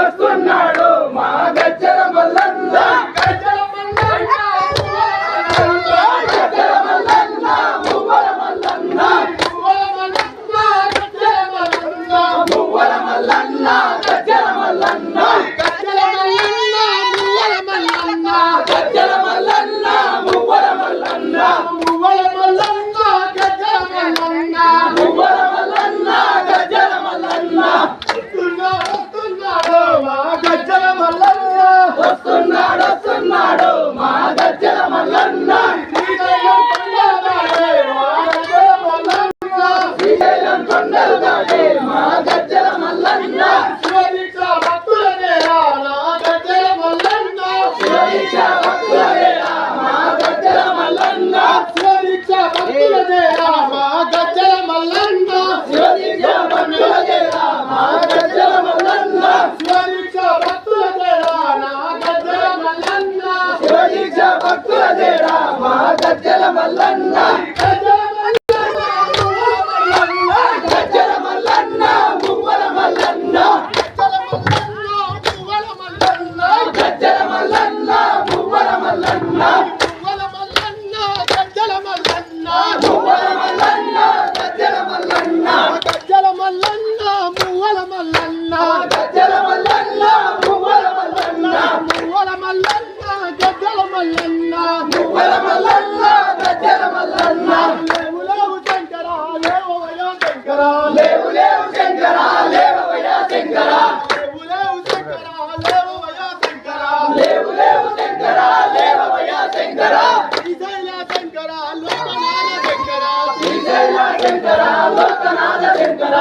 వస్తున్నాడు మా గజ్జల మల్లన్న గజ్జల మల్లన్న గజ్జల మల్లన్న మువ్వల మల్లన్న మువ్వల మల్లన్న గజ్జల మల్లన్న గజ్జల మల్లన్న మువ్వల మల్లన్న గజ్జల మల్లన్న మువ్వల మల్లన్న మువ్వల మల్లన్న గజ్జల మల్లన్న మువ్వల మల్లన్న గజ్జల మల్లన్న వస్తున్నాడు మా గజ్జల మల్లన్న శ్రీశైలం కొండలు దాటే మా గజ్జల మల్లన్న శివదీక్ష భక్తుల నేరా నా గజ్జల మల్లన్న శివదీక్ష భక్తుల నేరా మా గజ్జల మల్లన్న శివదీక్ష భక్తుల నేరా మా గజ్జల మల్లన్న శివదీక్ష భక్తుల నేరా మా గజ్జల మల్లన్న శివదీక్ష భక్తుల నేరా నా గజ్జల మల్లన్న శివదీక్ష భక్తుల నేరా మా గజ్జల మల్లన్న గజ్జల మల్లన్న మువ్వల మల్లన్న గజ్జల మల్లన్న మువ్వల మల్లన్న గజ్జల మల్లన్న మువ్వల మల్లన్న గజ్జల మల్లన్న గజ్జల మల్లన్న మువ్వల మల్లన్న గజ్జల మల్లన్న మువ్వల మల్లన్న మువ్వల మల్లన్న గజ్జల మల్లన్న మువ్వల మల్లన్న గజ్జల మల్లన్న లేవు లేవు శంకర లేవవయ్యా శంకర లేవు లేవు శంకర లేవవయ్యా శంకర శ్రీశైల శంకర లోకనాథ శంకర